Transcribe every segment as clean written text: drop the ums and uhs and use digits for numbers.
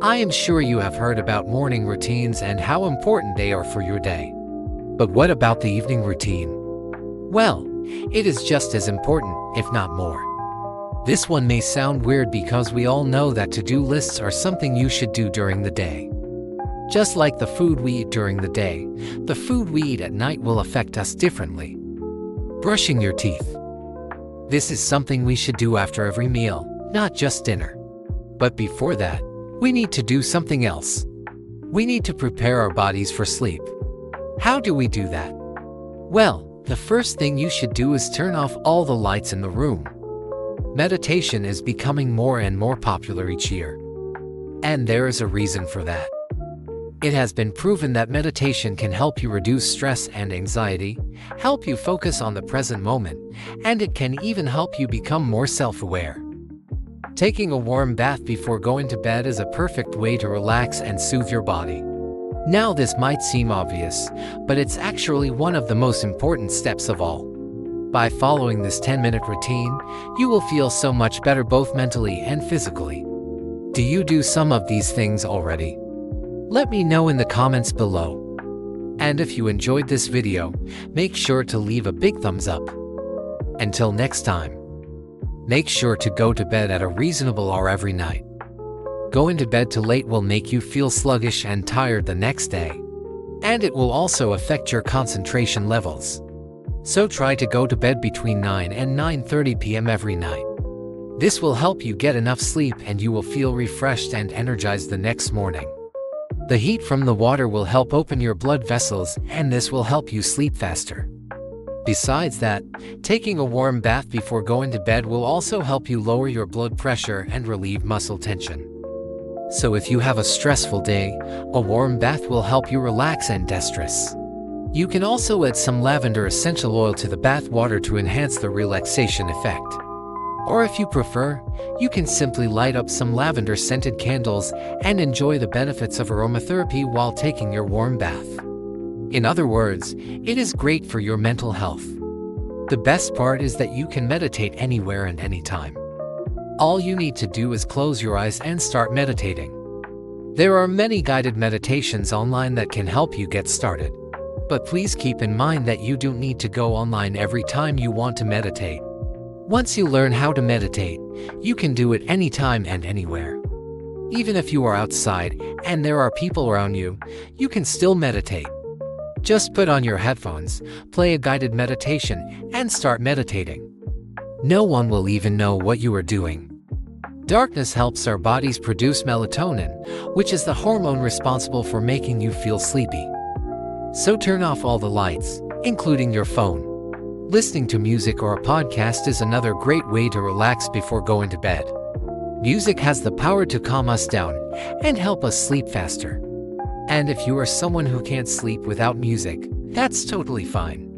I am sure you have heard about morning routines and how important they are for your day. But what about the evening routine? Well, it is just as important, if not more. This one may sound weird because we all know that to-do lists are something you should do during the day. Just like the food we eat during the day, the food we eat at night will affect us differently. Brushing your teeth. This is something we should do after every meal, not just dinner. But before that, we need to do something else. We need to prepare our bodies for sleep. How do we do that? Well, the first thing you should do is turn off all the lights in the room. Meditation is becoming more and more popular each year. And there is a reason for that. It has been proven that meditation can help you reduce stress and anxiety, help you focus on the present moment, and it can even help you become more self-aware. Taking a warm bath before going to bed is a perfect way to relax and soothe your body. Now this might seem obvious, but it's actually one of the most important steps of all. By following this 10-minute routine, you will feel so much better both mentally and physically. Do you do some of these things already? Let me know in the comments below. And if you enjoyed this video, make sure to leave a big thumbs up. Until next time, make sure to go to bed at a reasonable hour every night. Going to bed too late will make you feel sluggish and tired the next day. And it will also affect your concentration levels. So try to go to bed between 9 and 9:30 p.m. every night. This will help you get enough sleep and you will feel refreshed and energized the next morning. The heat from the water will help open your blood vessels and this will help you sleep faster. Besides that, taking a warm bath before going to bed will also help you lower your blood pressure and relieve muscle tension. So if you have a stressful day, a warm bath will help you relax and de-stress. You can also add some lavender essential oil to the bath water to enhance the relaxation effect. Or if you prefer, you can simply light up some lavender-scented candles and enjoy the benefits of aromatherapy while taking your warm bath. In other words, it is great for your mental health. The best part is that you can meditate anywhere and anytime. All you need to do is close your eyes and start meditating. There are many guided meditations online that can help you get started. But please keep in mind that you don't need to go online every time you want to meditate. Once you learn how to meditate, you can do it anytime and anywhere. Even if you are outside and there are people around you, you can still meditate. Just put on your headphones, play a guided meditation, and start meditating. No one will even know what you are doing. Darkness helps our bodies produce melatonin, which is the hormone responsible for making you feel sleepy. So turn off all the lights, including your phone. Listening to music or a podcast is another great way to relax before going to bed. Music has the power to calm us down and help us sleep faster. And if you are someone who can't sleep without music, that's totally fine.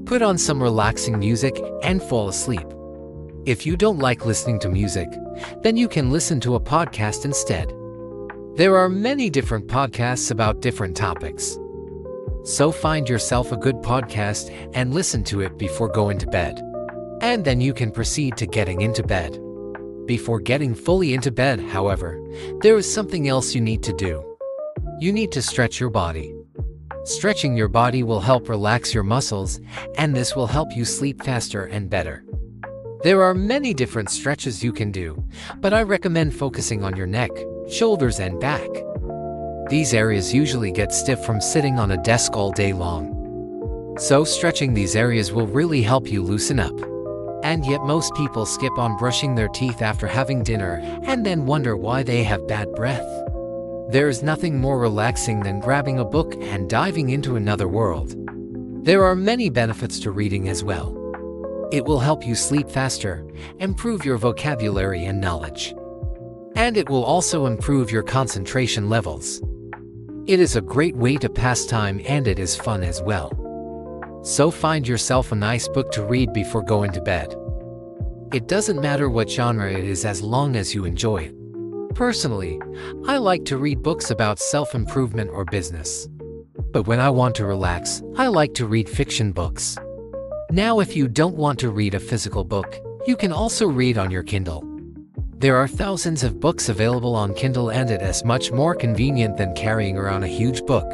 Put on some relaxing music and fall asleep. If you don't like listening to music, then you can listen to a podcast instead. There are many different podcasts about different topics. So find yourself a good podcast and listen to it before going to bed. And then you can proceed to getting into bed. Before getting fully into bed, however, there is something else you need to do. You need to stretch your body. Stretching your body will help relax your muscles, and this will help you sleep faster and better. There are many different stretches you can do, but I recommend focusing on your neck, shoulders, and back. These areas usually get stiff from sitting on a desk all day long. So stretching these areas will really help you loosen up. And yet most people skip on brushing their teeth after having dinner and then wonder why they have bad breath. There is nothing more relaxing than grabbing a book and diving into another world. There are many benefits to reading as well. It will help you sleep faster, improve your vocabulary and knowledge. And it will also improve your concentration levels. It is a great way to pass time and it is fun as well. So find yourself a nice book to read before going to bed. It doesn't matter what genre it is as long as you enjoy it. Personally, I like to read books about self-improvement or business. But when I want to relax, I like to read fiction books. Now if you don't want to read a physical book, you can also read on your Kindle. There are thousands of books available on Kindle, and it is much more convenient than carrying around a huge book.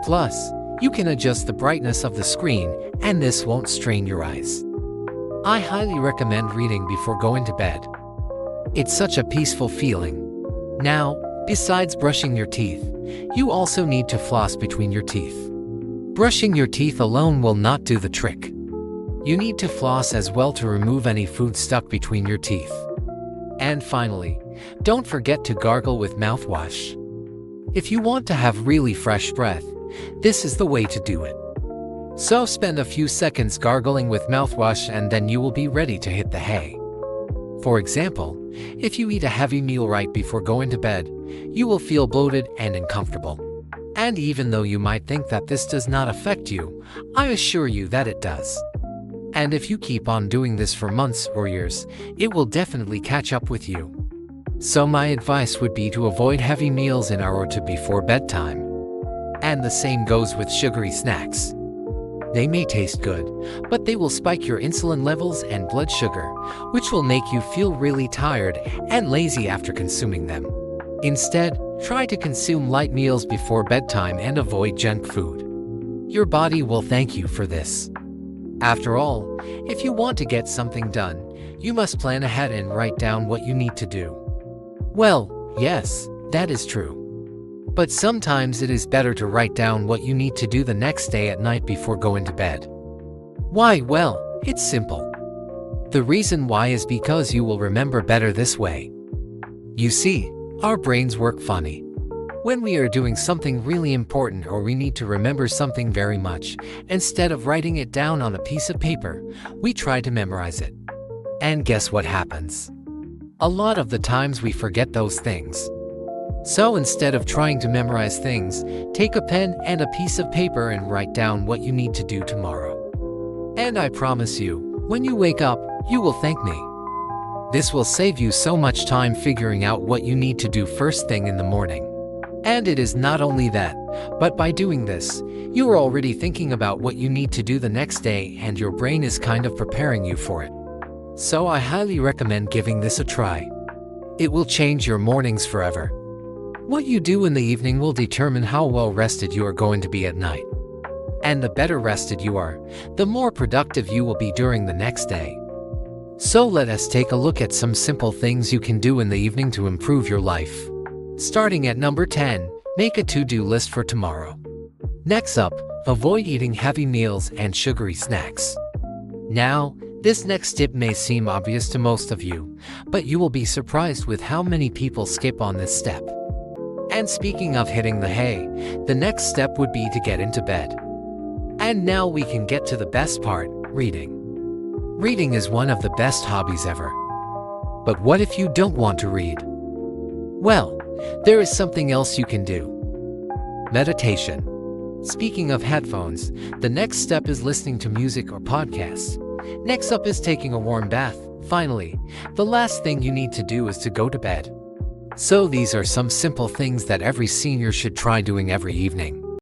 Plus, you can adjust the brightness of the screen, and this won't strain your eyes. I highly recommend reading before going to bed. It's such a peaceful feeling. Now, besides brushing your teeth, you also need to floss between your teeth. Brushing your teeth alone will not do the trick. You need to floss as well to remove any food stuck between your teeth. And finally, don't forget to gargle with mouthwash. If you want to have really fresh breath, this is the way to do it. So spend a few seconds gargling with mouthwash, and then you will be ready to hit the hay. For example, if you eat a heavy meal right before going to bed, you will feel bloated and uncomfortable. And even though you might think that this does not affect you, I assure you that it does. And if you keep on doing this for months or years, it will definitely catch up with you. So my advice would be to avoid heavy meals an hour or two before bedtime. And the same goes with sugary snacks. They may taste good, but they will spike your insulin levels and blood sugar, which will make you feel really tired and lazy after consuming them. Instead, try to consume light meals before bedtime and avoid junk food. Your body will thank you for this. After all, if you want to get something done, you must plan ahead and write down what you need to do. Well, yes, that is true. But sometimes it is better to write down what you need to do the next day at night before going to bed. Why? Well, it's simple. The reason why is because you will remember better this way. You see, our brains work funny. When we are doing something really important or we need to remember something very much, instead of writing it down on a piece of paper, we try to memorize it. And guess what happens? A lot of the times we forget those things. So instead of trying to memorize things, take a pen and a piece of paper and write down what you need to do tomorrow. And I promise you, when you wake up, you will thank me. This will save you so much time figuring out what you need to do first thing in the morning. And it is not only that, but by doing this, you are already thinking about what you need to do the next day, and your brain is kind of preparing you for it. So I highly recommend giving this a try. It will change your mornings forever. What you do in the evening will determine how well rested you are going to be at night. And the better rested you are, the more productive you will be during the next day. So let us take a look at some simple things you can do in the evening to improve your life. Starting at number 10, make a to-do list for tomorrow. Next up, avoid eating heavy meals and sugary snacks. Now, this next tip may seem obvious to most of you, but you will be surprised with how many people skip on this step. And speaking of hitting the hay, the next step would be to get into bed. And now we can get to the best part, reading. Reading is one of the best hobbies ever. But what if you don't want to read? Well, there is something else you can do. Meditation. Speaking of headphones, the next step is listening to music or podcasts. Next up is taking a warm bath. Finally, the last thing you need to do is to go to bed. So these are some simple things that every senior should try doing every evening.